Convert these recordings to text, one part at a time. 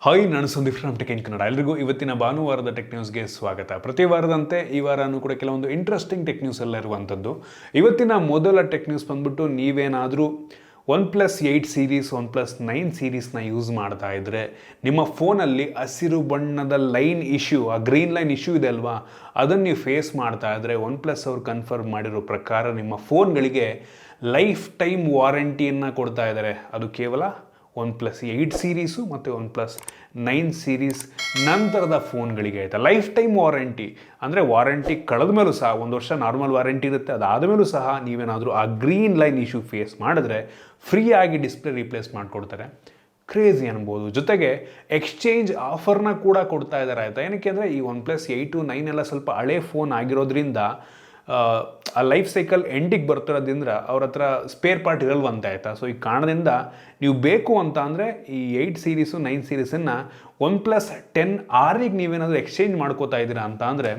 Hi, ನಾನು Sandeep from tech in Kannada. ಎಲ್ರಿಗೂ ಇವತ್ತಿನ ಭಾನುವಾರದ ಟೆಕ್ ನ್ಯೂಸ್ಗೆ ಸ್ವಾಗತ. ಪ್ರತಿ ವಾರದಂತೆ ಈ ವಾರನೂ ಕೂಡ ಕೆಲವೊಂದು ಇಂಟ್ರೆಸ್ಟಿಂಗ್ ಟೆಕ್ ನ್ಯೂಸ್ ಎಲ್ಲ ಇರುವಂಥದ್ದು. ಇವತ್ತಿನ ಮೊದಲ ಟೆಕ್ ನ್ಯೂಸ್ ಬಂದ್ಬಿಟ್ಟು, ನೀವೇನಾದರೂ OnePlus 8 ಸೀರೀಸ್, OnePlus 9 ಸೀರೀಸ್ನ ಯೂಸ್ ಮಾಡ್ತಾ ಇದ್ದರೆ ನಿಮ್ಮ ಫೋನಲ್ಲಿ ಹಸಿರು ಬಣ್ಣದ ಲೈನ್ ಇಶ್ಯೂ, ಆ ಗ್ರೀನ್ ಲೈನ್ ಇಶ್ಯೂ ಇದೆ ಅಲ್ವಾ, ಅದನ್ನು ನೀವು ಫೇಸ್ ಮಾಡ್ತಾ ಇದ್ದರೆ OnePlus ಅವ್ರು ಕನ್ಫರ್ಮ್ ಮಾಡಿರೋ ಪ್ರಕಾರ ನಿಮ್ಮ ಫೋನ್ಗಳಿಗೆ ಲೈಫ್ ಟೈಮ್ ವಾರಂಟಿಯನ್ನು ಕೊಡ್ತಾ ಇದ್ದಾರೆ. ಅದು ಕೇವಲ OnePlus 8 ಸೀರೀಸು ಮತ್ತು OnePlus 9 ಸೀರೀಸ್ ನಂತರದ ಫೋನ್ಗಳಿಗೆ ಆಯಿತಾ. ಲೈಫ್ ಟೈಮ್ ವಾರಂಟಿ ಅಂದರೆ ವಾರಂಟಿ ಕಳೆದ ಮೇಲೂ ಸಹ 1 ವರ್ಷ ನಾರ್ಮಲ್ ವಾರಂಟಿ ಇರುತ್ತೆ. ಅದಾದ ಮೇಲೂ ಸಹ ನೀವೇನಾದರೂ ಆ ಗ್ರೀನ್ ಲೈನ್ ಇಶ್ಯೂ ಫೇಸ್ ಮಾಡಿದ್ರೆ ಫ್ರೀಯಾಗಿ ಡಿಸ್ಪ್ಲೇ ರೀಪ್ಲೇಸ್ ಮಾಡಿಕೊಡ್ತಾರೆ. ಕ್ರೇಜಿ ಅನ್ಬೋದು. ಜೊತೆಗೆ ಎಕ್ಸ್ಚೇಂಜ್ ಆಫರ್ನ ಕೂಡ ಕೊಡ್ತಾ ಇದ್ದಾರೆ ಆಯಿತಾ. ಏನಕ್ಕೆ ಅಂದರೆ ಈ OnePlus 8, 9 ಎಲ್ಲ ಸ್ವಲ್ಪ ಹಳೆ ಫೋನ್ ಆಗಿರೋದ್ರಿಂದ ಆ ಲೈಫ್ ಸೈಕಲ್ ಎಂಡಿಗೆ ಬರ್ತಿರೋದ್ರಿಂದ ಅವ್ರ ಹತ್ರ ಸ್ಪೇರ್ ಪಾರ್ಟ್ ಇರಲ್ವಂತ ಆಯಿತಾ. ಸೊ ಈ ಕಾರಣದಿಂದ ನೀವು ಬೇಕು ಅಂತ ಅಂದರೆ ಈ 8 ಸೀರೀಸು 9 ಸೀರೀಸನ್ನು OnePlus 10R ನೀವೇನಾದರೂ ಎಕ್ಸ್ಚೇಂಜ್ ಮಾಡ್ಕೋತಾ ಇದ್ದೀರಾ ಅಂತ ಅಂದರೆ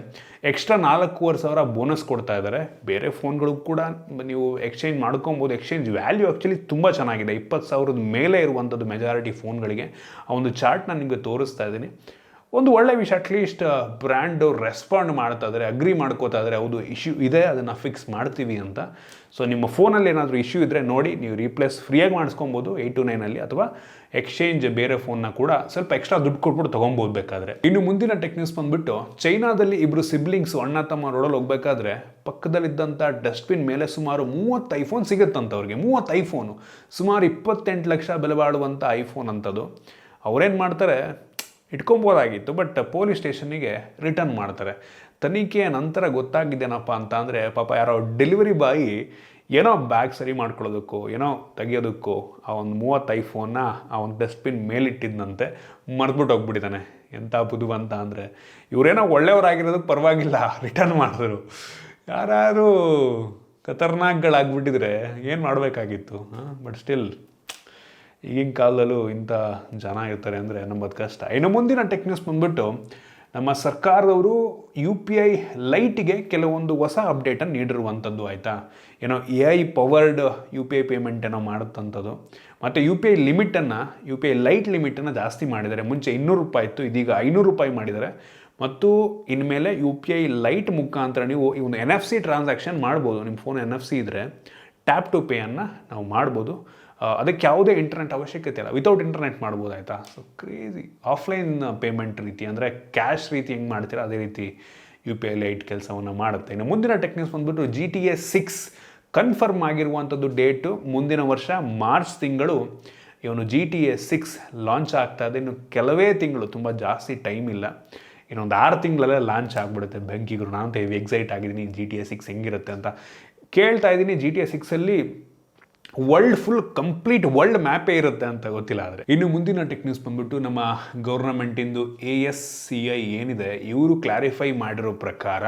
ಎಕ್ಸ್ಟ್ರಾ 4,500 ಬೋನಸ್ ಕೊಡ್ತಾ ಇದ್ದಾರೆ. ಬೇರೆ ಫೋನ್ಗಳು ಕೂಡ ನೀವು ಎಕ್ಸ್ಚೇಂಜ್ ಮಾಡ್ಕೊಬೋದು. ಎಕ್ಸ್ಚೇಂಜ್ ವ್ಯಾಲ್ಯೂ ಆ್ಯಕ್ಚುಲಿ ತುಂಬ ಚೆನ್ನಾಗಿದೆ. 20,000 ಮೇಲೆ ಇರುವಂಥದ್ದು ಮೆಜಾರಿಟಿ ಫೋನ್ಗಳಿಗೆ. ಆ ಒಂದು ಚಾರ್ಟ್ ನಾನು ನಿಮಗೆ ತೋರಿಸ್ತಾ ಇದ್ದೀನಿ. ಒಂದು ಒಳ್ಳೆ ವಿಷಯ, ಅಟ್ಲೀಸ್ಟ್ ಬ್ರ್ಯಾಂಡು ರೆಸ್ಪಾಂಡ್ ಮಾಡ್ತಾ ಇದ್ದಾರೆ, ಅಗ್ರಿ ಮಾಡ್ಕೋತಾ ಇದ್ದಾರೆ, ಹೌದು ಇಶ್ಯೂ ಇದೆ, ಅದನ್ನು ಫಿಕ್ಸ್ ಮಾಡ್ತೀವಿ ಅಂತ. ಸೊ ನಿಮ್ಮ ಫೋನಲ್ಲಿ ಏನಾದರೂ ಇಶ್ಯೂ ಇದ್ದರೆ ನೋಡಿ, ನೀವು ರೀಪ್ಲೇಸ್ ಫ್ರೀಯಾಗಿ ಮಾಡಿಸ್ಕೊಬೋದು 8 to 9 ಅಥವಾ ಎಕ್ಸ್ಚೇಂಜ್ ಬೇರೆ ಫೋನ್ನ ಕೂಡ ಸ್ವಲ್ಪ ಎಕ್ಸ್ಟ್ರಾ ದುಡ್ಡು ಕೊಟ್ಬಿಟ್ಟು ತೊಗೊಬೋದು ಬೇಕಾದರೆ. ಇನ್ನು ಮುಂದಿನ ಟೆಕ್ ನ್ಯೂಸ್ ಬಂದುಬಿಟ್ಟು, ಚೈನಾದಲ್ಲಿ ಇಬ್ಬರು ಸಿಬ್ಲಿಂಗ್ಸು ಅಣ್ಣ ತಮ್ಮ ರೋಡಲ್ಲಿ ಹೋಗ್ಬೇಕಾದ್ರೆ ಪಕ್ಕದಲ್ಲಿದ್ದಂಥ ಡಸ್ಟ್ಬಿನ್ ಮೇಲೆ ಸುಮಾರು 30 ಐಫೋನ್ ಸಿಗುತ್ತಂತ ಅವ್ರಿಗೆ. 30 ಐಫೋನು, ಸುಮಾರು 28 ಲಕ್ಷ ಬೆಲೆ ಬಾಳುವಂಥ ಐಫೋನ್ ಅಂಥದ್ದು. ಅವ್ರೇನು ಮಾಡ್ತಾರೆ, ಇಟ್ಕೊಬೋದಾಗಿತ್ತು, ಬಟ್ ಪೊಲೀಸ್ ಸ್ಟೇಷನ್ನಿಗೆ ರಿಟರ್ನ್ ಮಾಡ್ತಾರೆ. ತನಿಖೆಯ ನಂತರ ಗೊತ್ತಾಗಿದ್ದೇನಪ್ಪ ಅಂತ ಅಂದರೆ, ಪಾಪ ಯಾರೋ ಡೆಲಿವರಿ ಬಾಯಿ ಏನೋ ಬ್ಯಾಗ್ ಸರಿ ಮಾಡ್ಕೊಳ್ಳೋದಕ್ಕೋ ಏನೋ ತೆಗಿಯೋದಕ್ಕೋ ಆ ಒಂದು 30 ಐಫೋನ್ನ ಆ ಒಂದು ಡಸ್ಟ್ಬಿನ್ ಮೇಲಿಟ್ಟಿದ್ದಂತೆ ಮರೆದ್ಬಿಟ್ಟು ಹೋಗ್ಬಿಟ್ಟಿದ್ದಾನೆ. ಎಂಥ ಬುದ್ಧಿವಂತ ಅಂದರೆ, ಇವರೇನೋ ಒಳ್ಳೆಯವರಾಗಿರೋದಕ್ಕೆ ಪರವಾಗಿಲ್ಲ, ರಿಟರ್ನ್ ಮಾಡಿದ್ರು. ಯಾರು ಖತರ್ನಾಕ್ಗಳಾಗ್ಬಿಟ್ಟಿದ್ರೆ ಏನು ಮಾಡಬೇಕಾಗಿತ್ತು. ಬಟ್ ಸ್ಟಿಲ್ ಈಗಿನ ಕಾಲದಲ್ಲೂ ಇಂಥ ಜನ ಇರ್ತಾರೆ ಅಂದರೆ ನಂಬೋದು ಕಷ್ಟ. ಇನ್ನು ಮುಂದಿನ ಟೆಕ್ ನ್ಯೂಸ್ ಬಂದ್ಬಿಟ್ಟು, ನಮ್ಮ ಸರ್ಕಾರದವರು UPI ಲೈಟ್ಗೆ ಕೆಲವೊಂದು ಹೊಸ ಅಪ್ಡೇಟನ್ನು ನೀಡಿರುವಂಥದ್ದು ಆಯಿತಾ. ಏನೋ AI ಪವರ್ಡ್ UPI ಪೇಮೆಂಟ್ ಏನೋ ಮಾಡುತ್ತಂಥದ್ದು. ಮತ್ತು UPI ಲಿಮಿಟನ್ನು, UPI ಲೈಟ್ ಲಿಮಿಟನ್ನು ಜಾಸ್ತಿ ಮಾಡಿದ್ದಾರೆ. ಮುಂಚೆ 200 ರೂಪಾಯಿ ಇತ್ತು, ಇದೀಗ 500 ರೂಪಾಯಿ ಮಾಡಿದ್ದಾರೆ. ಮತ್ತು ಇನ್ಮೇಲೆ UPI ಲೈಟ್ ಮುಖಾಂತರ ನೀವು ಈ ಒಂದು NFC ಟ್ರಾನ್ಸಾಕ್ಷನ್ ಮಾಡ್ಬೋದು. ನಿಮ್ಮ ಫೋನ್ NFC ಇದ್ದರೆ ಟ್ಯಾಪ್ ಟು ಪೇಯನ್ನು ನಾವು ಮಾಡ್ಬೋದು. ಅದಕ್ಕೆ ಯಾವುದೇ ಇಂಟರ್ನೆಟ್ ಅವಶ್ಯಕತೆ ಇಲ್ಲ, ವಿತೌಟ್ ಇಂಟರ್ನೆಟ್ ಮಾಡ್ಬೋದು ಆಯಿತಾ. So crazy. ಆಫ್ಲೈನ್ ಪೇಮೆಂಟ್ ರೀತಿ ಅಂದರೆ ಕ್ಯಾಶ್ ರೀತಿ ಹೆಂಗೆ ಮಾಡ್ತೀರಾ ಅದೇ ರೀತಿ UPI ಲೈಟ್ ಕೆಲಸವನ್ನು ಮಾಡುತ್ತೆ. ಇನ್ನು ಮುಂದಿನ ಟೆಕ್ ನ್ಯೂಸ್ ಬಂದ್ಬಿಟ್ಟು, GTA 6 ಕನ್ಫರ್ಮ್ ಆಗಿರುವಂಥದ್ದು ಡೇಟು ಮುಂದಿನ ವರ್ಷ ಮಾರ್ಚ್ ತಿಂಗಳು ಇವನು GTA 6 ಲಾಂಚ್ ಆಗ್ತಾ ಇದೆ. ಇನ್ನು ಕೆಲವೇ ತಿಂಗಳು, ತುಂಬ ಜಾಸ್ತಿ ಟೈಮ್ ಇಲ್ಲ, ಇನ್ನೊಂದು 6 ತಿಂಗಳಲ್ಲೇ ಲಾಂಚ್ ಆಗಿಬಿಡುತ್ತೆ. ಬೆಂಕಿಗಳು. ನಾನು ಹೆವಿ ಎಕ್ಸೈಟ್ ಆಗಿದ್ದೀನಿ GTA 6 ಹೆಂಗಿರುತ್ತೆ ಅಂತ ಕೇಳ್ತಾ ಇದ್ದೀನಿ. GTA 6ಅಲ್ಲಿ ಫುಲ್ ಕಂಪ್ಲೀಟ್ ವರ್ಲ್ಡ್ ಮ್ಯಾಪೇ ಇರುತ್ತೆ ಅಂತ ಗೊತ್ತಿಲ್ಲ. ಆದರೆ ಇನ್ನು ಮುಂದಿನ ಟೆಕ್ ನ್ಯೂಸ್ ಬಂದ್ಬಿಟ್ಟು, ನಮ್ಮ ಗೌರ್ನಮೆಂಟಿಂದು ASCI ಏನಿದೆ, ಇವರು ಕ್ಲಾರಿಫೈ ಮಾಡಿರೋ ಪ್ರಕಾರ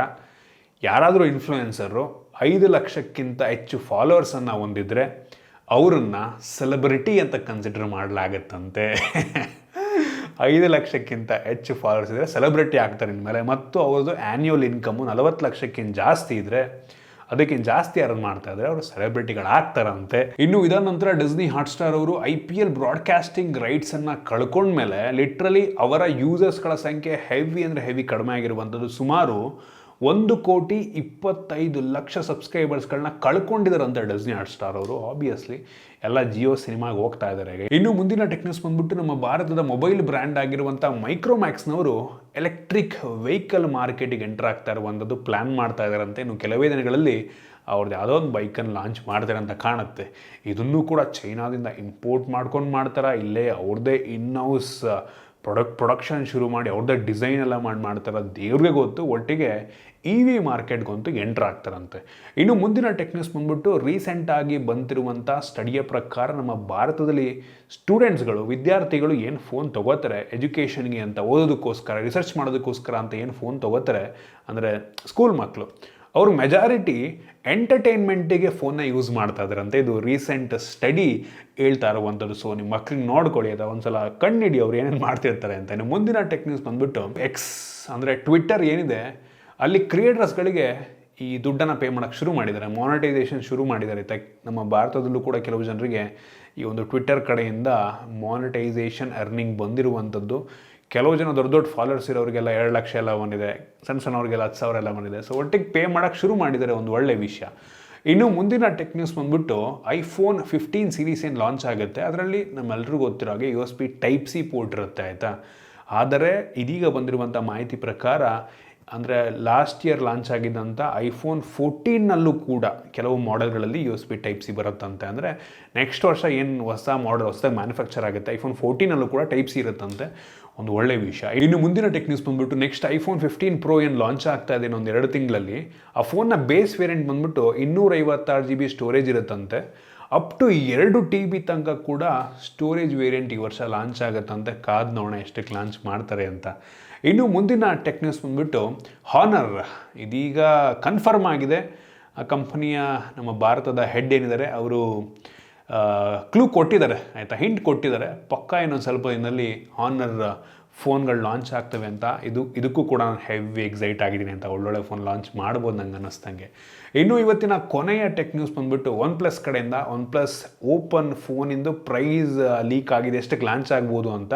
ಯಾರಾದರೂ ಇನ್ಫ್ಲೂಯೆನ್ಸರು 5 ಲಕ್ಷಕ್ಕಿಂತ ಹೆಚ್ಚು ಫಾಲೋವರ್ಸನ್ನು ಹೊಂದಿದ್ರೆ ಅವರನ್ನು ಸೆಲೆಬ್ರಿಟಿ ಅಂತ ಕನ್ಸಿಡರ್ ಮಾಡಲಾಗತ್ತಂತೆ. 5 ಲಕ್ಷಕ್ಕಿಂತ ಹೆಚ್ಚು ಫಾಲೋವರ್ಸ್ ಇದ್ದರೆ ಸೆಲೆಬ್ರಿಟಿ ಆಗ್ತಾರೆ ಇನ್ಮೇಲೆ. ಮತ್ತು ಅವ್ರದ್ದು ಆ್ಯನ್ಯುವಲ್ ಇನ್ಕಮು 40 ಲಕ್ಷಕ್ಕಿಂತ ಜಾಸ್ತಿ ಇದ್ದರೆ, ಅದಕ್ಕಿಂತ ಜಾಸ್ತಿ ಯಾರು ಮಾಡ್ತಾ ಇದ್ದಾರೆ ಅವರು ಸೆಲೆಬ್ರಿಟಿಗಳಾಗ್ತಾರಂತೆ. ಇನ್ನು ಇದಾದ ನಂತರ ಡಿಸ್ನಿ ಹಾಟ್ಸ್ಟಾರ್ ಅವರು IPL ಬ್ರಾಡ್ಕಾಸ್ಟಿಂಗ್ ರೈಟ್ಸನ್ನು ಕಳ್ಕೊಂಡ್ಮೇಲೆ ಲಿಟ್ರಲಿ ಅವರ ಯೂಸರ್ಸ್ಗಳ ಸಂಖ್ಯೆ ಹೆವಿ ಅಂದರೆ ಹೆವಿ ಕಡಿಮೆ ಆಗಿರುವಂಥದ್ದು. ಸುಮಾರು 1,25,00,000 ಸಬ್ಸ್ಕ್ರೈಬರ್ಸ್ಗಳನ್ನ ಕಳ್ಕೊಂಡಿದ್ದಾರಂತೆ ಡಿಸ್ನಿ ಹಾಟ್ಸ್ಟಾರ್ ಅವರು. ಆಬ್ವಿಯಸ್ಲಿ ಎಲ್ಲ ಜಿಯೋ ಸಿನಿಮಾಗೆ ಹೋಗ್ತಾ ಇದ್ದಾರೆ. ಇನ್ನು ಮುಂದಿನ ಟೆಕ್ ನ್ಯೂಸ್ ಬಂದ್ಬಿಟ್ಟು, ನಮ್ಮ ಭಾರತದ ಮೊಬೈಲ್ ಬ್ರ್ಯಾಂಡ್ ಆಗಿರುವಂಥ ಮೈಕ್ರೋಮ್ಯಾಕ್ಸ್ನವರು ಎಲೆಕ್ಟ್ರಿಕ್ ವೆಹಿಕಲ್ ಮಾರ್ಕೆಟಿಗೆ ಎಂಟರ್ ಆಗ್ತಾ ಇರುವಂಥದ್ದು ಪ್ಲ್ಯಾನ್ ಮಾಡ್ತಾ ಇದ್ದಾರಂತೆ. ಇನ್ನು ಕೆಲವೇ ದಿನಗಳಲ್ಲಿ ಅವ್ರದ್ದು ಯಾವುದೋ ಒಂದು ಬೈಕನ್ನು ಲಾಂಚ್ ಮಾಡ್ತಾರೆ ಅಂತ ಕಾಣುತ್ತೆ. ಇದನ್ನು ಕೂಡ ಚೈನಾದಿಂದ ಇಂಪೋರ್ಟ್ ಮಾಡ್ಕೊಂಡು ಮಾಡ್ತಾರೆ, ಇಲ್ಲೇ ಅವ್ರದ್ದೇ ಇನ್ಹೌಸ್ ಪ್ರೊಡಕ್ಷನ್ ಶುರು ಮಾಡಿ ಅವ್ರದ್ದೇ ಡಿಸೈನ್ ಎಲ್ಲ ಮಾಡ್ತಾರೆ. ದೇವ್ರಿಗೆ ಗೊತ್ತು. ಒಟ್ಟಿಗೆ EV ಮಾರ್ಕೆಟ್ಗಂತೂ ಎಂಟ್ರ್ ಆಗ್ತಾರಂತೆ. ಇನ್ನು ಮುಂದಿನ ಟೆಕ್ ನ್ಯೂಸ್ ಬಂದ್ಬಿಟ್ಟು, ರೀಸೆಂಟಾಗಿ ಬಂದಿರುವಂಥ ಸ್ಟಡಿಯ ಪ್ರಕಾರ ನಮ್ಮ ಭಾರತದಲ್ಲಿ ಸ್ಟೂಡೆಂಟ್ಸ್ಗಳು, ವಿದ್ಯಾರ್ಥಿಗಳು ಏನು ಫೋನ್ ತೊಗೋತಾರೆ ಎಜುಕೇಷನ್ಗೆ ಅಂತ, ಓದೋದಕ್ಕೋಸ್ಕರ, ರಿಸರ್ಚ್ ಮಾಡೋದಕ್ಕೋಸ್ಕರ ಅಂತ ಏನು ಫೋನ್ ತೊಗೋತಾರೆ ಅಂದರೆ ಸ್ಕೂಲ್ ಮಕ್ಕಳು, ಅವರು ಮೆಜಾರಿಟಿ ಎಂಟರ್ಟೈನ್ಮೆಂಟಿಗೆ ಫೋನ್ನ ಯೂಸ್ ಮಾಡ್ತಾ ಇದ್ದಾರಂತೆ. ಇದು ರೀಸೆಂಟ್ ಸ್ಟಡಿ ಹೇಳ್ತಾ ಇರುವಂಥದ್ದು. ಸೊ ನಿಮ್ಮ ಮಕ್ಳಿಗೆ ನೋಡ್ಕೊಳ್ಳಿ, ಅದು ಒಂದ್ಸಲ ಕಣ್ಣಿಡಿ ಅವ್ರು ಏನೇನು ಮಾಡ್ತಿರ್ತಾರೆ ಅಂತ. ಇನ್ನು ಮುಂದಿನ ಟೆಕ್ ನ್ಯೂಸ್ ಬಂದ್ಬಿಟ್ಟು, X ಅಂದರೆ ಟ್ವಿಟ್ಟರ್ ಏನಿದೆ, ಅಲ್ಲಿ ಕ್ರಿಯೇಟರ್ಸ್ಗಳಿಗೆ ಈ ದುಡ್ಡನ್ನು ಪೇ ಮಾಡೋಕ್ಕೆ ಶುರು ಮಾಡಿದ್ದಾರೆ, ಮಾನಿಟೈಸೇಷನ್ ಶುರು ಮಾಡಿದ್ದಾರೆ. ನಮ್ಮ ಭಾರತದಲ್ಲೂ ಕೂಡ ಕೆಲವು ಜನರಿಗೆ ಈ ಒಂದು ಟ್ವಿಟ್ಟರ್ ಕಡೆಯಿಂದ ಮಾನಿಟೈಸೇಷನ್ ಅರ್ನಿಂಗ್ ಬಂದಿರುವಂಥದ್ದು. ಕೆಲವು ಜನ ದೊಡ್ಡ ದೊಡ್ಡ ಫಾಲೋವರ್ಸ್ ಇರೋರಿಗೆಲ್ಲ 2 ಲಕ್ಷ ಎಲ್ಲ ಬಂದಿದೆ, ಸಣ್ಣವ್ರಿಗೆಲ್ಲ 10,000 ಎಲ್ಲ ಬಂದಿದೆ. ಸೊ ಒಟ್ಟಿಗೆ ಪೇ ಮಾಡೋಕ್ಕೆ ಶುರು ಮಾಡಿದ್ದಾರೆ, ಒಂದು ಒಳ್ಳೆ ವಿಷಯ. ಇನ್ನು ಮುಂದಿನ ಟೆಕ್ ನ್ಯೂಸ್ ಬಂದ್ಬಿಟ್ಟು iPhone 15 ಸೀರೀಸ್ ಏನು ಲಾಂಚ್ ಆಗುತ್ತೆ, ಅದರಲ್ಲಿ ನಮ್ಮೆಲ್ಲರಿಗೂ ಗೊತ್ತಿರೋ ಹಾಗೆ USB Type-C ಪೋರ್ಟ್ ಇರುತ್ತೆ, ಆಯಿತಾ. ಆದರೆ ಇದೀಗ ಬಂದಿರುವಂಥ ಮಾಹಿತಿ ಪ್ರಕಾರ, ಅಂದರೆ ಲಾಸ್ಟ್ ಇಯರ್ ಲಾಂಚ್ ಆಗಿದ್ದಂಥ iPhone 14ನಲ್ಲೂ ಕೂಡ ಕೆಲವು ಮಾಡೆಲ್ಗಳಲ್ಲಿ USB Type-C ಬರುತ್ತಂತೆ. ಅಂದರೆ ನೆಕ್ಸ್ಟ್ ವರ್ಷ ಏನು ಹೊಸ ಮಾಡೆಲ್ ಹೊಸದಾಗಿ ಮ್ಯಾನುಫ್ಯಾಕ್ಚರ್ ಆಗುತ್ತೆ, iPhone 14ನಲ್ಲೂ ಕೂಡ Type-C ಇರುತ್ತಂತೆ, ಒಂದು ಒಳ್ಳೆ ವಿಷಯ. ಇನ್ನು ಮುಂದಿನ ಟೆಕ್ ನ್ಯೂಸ್ ಬಂದ್ಬಿಟ್ಟು ನೆಕ್ಸ್ಟ್ iPhone 15 Pro ಏನು ಲಾಂಚ್ ಆಗ್ತಾ ಇದೆ ಒಂದು 2 ತಿಂಗಳಲ್ಲಿ, ಆ ಫೋನ್ನ ಬೇಸ್ ವೇರಿಯಂಟ್ ಬಂದ್ಬಿಟ್ಟು 256 GB ಸ್ಟೋರೇಜ್ ಇರುತ್ತಂತೆ. ಅಪ್ ಟು 2 TB ತನಕ ಕೂಡ ಸ್ಟೋರೇಜ್ ವೇರಿಯಂಟ್ ಈ ವರ್ಷ ಲಾಂಚ್ ಆಗುತ್ತಂತೆ. ಕಾದು ನೋಡೋಣ ಎಷ್ಟಕ್ಕೆ ಲಾಂಚ್ ಮಾಡ್ತಾರೆ ಅಂತ. ಇನ್ನು ಮುಂದಿನ ಟೆಕ್ ನ್ಯೂಸ್ ಬಂದ್ಬಿಟ್ಟು ಹಾನರ್, ಇದೀಗ ಕನ್ಫರ್ಮ್ ಆಗಿದೆ. ಆ ಕಂಪನಿಯ ನಮ್ಮ ಭಾರತದ ಹೆಡ್ ಏನಿದ್ದಾರೆ ಅವರು ಕ್ಲೂ ಕೊಟ್ಟಿದ್ದಾರೆ, ಆಯಿತಾ, ಹಿಂಟ್ ಕೊಟ್ಟಿದ್ದಾರೆ. ಪಕ್ಕ ಇನ್ನೊಂದು ಸ್ವಲ್ಪ ದಿನದಲ್ಲಿ ಹಾನರ್ ಫೋನ್ಗಳು ಲಾಂಚ್ ಆಗ್ತವೆ ಅಂತ. ಇದಕ್ಕೂ ಕೂಡ ನಾನು ಹೆವಿ ಎಕ್ಸೈಟ್ ಆಗಿದ್ದೀನಿ ಅಂತ. ಒಳ್ಳೊಳ್ಳೆ ಫೋನ್ ಲಾಂಚ್ ಮಾಡ್ಬೋದು ನಂಗೆ ಅನ್ನಿಸ್ತಂಗೆ. ಇನ್ನು ಇವತ್ತಿನ ಕೊನೆಯ ಟೆಕ್ ನ್ಯೂಸ್ ಬಂದ್ಬಿಟ್ಟು OnePlus ಕಡೆಯಿಂದ OnePlus ಓಪನ್ ಫೋನಿಂದು ಪ್ರೈಸ್ ಲೀಕ್ ಆಗಿದೆ, ಎಷ್ಟಕ್ಕೆ ಲಾಂಚ್ ಆಗ್ಬೋದು ಅಂತ.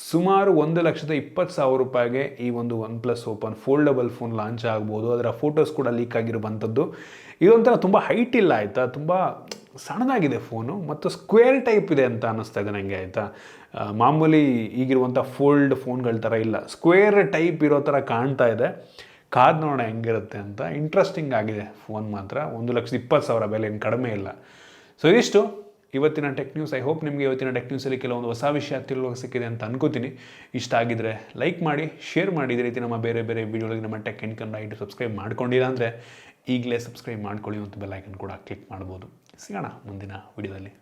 ಸುಮಾರು 1,20,000 ರೂಪಾಯಿಗೆ ಈ ಒಂದು OnePlus open foldable phone launch ಆಗ್ಬೋದು. ಅದರ ಫೋಟೋಸ್ ಕೂಡ ಲೀಕ್ ಆಗಿರುವಂಥದ್ದು. ಇದೊಂಥರ ತುಂಬ ಹೈಟ್ ಇಲ್ಲ, ಆಯಿತಾ, ತುಂಬ ಸಣ್ಣದಾಗಿದೆ ಫೋನು ಮತ್ತು ಸ್ಕ್ವೇರ್ ಟೈಪ್ ಇದೆ ಅಂತ ಅನ್ನಿಸ್ತಾ ಇದೆ ನನಗೆ, ಆಯಿತಾ. ಮಾಮೂಲಿ ಈಗಿರುವಂಥ ಫೋಲ್ಡ್ ಫೋನ್ಗಳ ಥರ ಇಲ್ಲ, ಸ್ಕ್ವೇರ್ ಟೈಪ್ ಇರೋ ಥರ ಕಾಣ್ತಾ ಇದೆ. ಕಾದು ನೋಡೋಣ ಹೆಂಗಿರುತ್ತೆ ಅಂತ. ಇಂಟ್ರೆಸ್ಟಿಂಗ್ ಆಗಿದೆ ಫೋನ್ ಮಾತ್ರ. 1,20,000 ಬೆಲೆ ಏನು ಕಡಿಮೆ ಇಲ್ಲ. ಸೊ ಇದಿಷ್ಟು ಇವತ್ತಿನ ಟೆಕ್ ನ್ಯೂಸ್. ಐ ಹೋಪ್ ನಿಮಗೆ ಇವತ್ತಿನ ಟೆಕ್ ನ್ಯೂಸಲ್ಲಿ ಕೆಲವೊಂದು ಹೊಸ ವಿಷಯ ತಿಳಿಯೋಕೆ ಸಿಕ್ಕಿದೆ ಅಂತ ಅನ್ಕೋತೀನಿ. ಇಷ್ಟ ಆಗಿದ್ದರೆ ಲೈಕ್ ಮಾಡಿ, ಶೇರ್ ಮಾಡಿ. ಇದೇ ರೀತಿ ನಮ್ಮ ಬೇರೆ ಬೇರೆ ವೀಡಿಯೋಗಳಿಗೆ ನಮ್ಮ ಟೆಕ್ ಇನ್ ಕನ್ನಡ ಸಬ್ಸ್ಕ್ರೈಬ್ ಮಾಡ್ಕೊಂಡಿಲ್ಲ ಅಂದರೆ ಈಗಲೇ ಸಬ್ಸ್ಕ್ರೈಬ್ ಮಾಡ್ಕೊಳ್ಳಿ ಮತ್ತು ಬೆಲ್ ಐಕನ್ ಕೂಡ ಕ್ಲಿಕ್ ಮಾಡ್ಬೋದು. ಸಿಗೋಣ ಮುಂದಿನ ವಿಡಿಯೋದಲ್ಲಿ.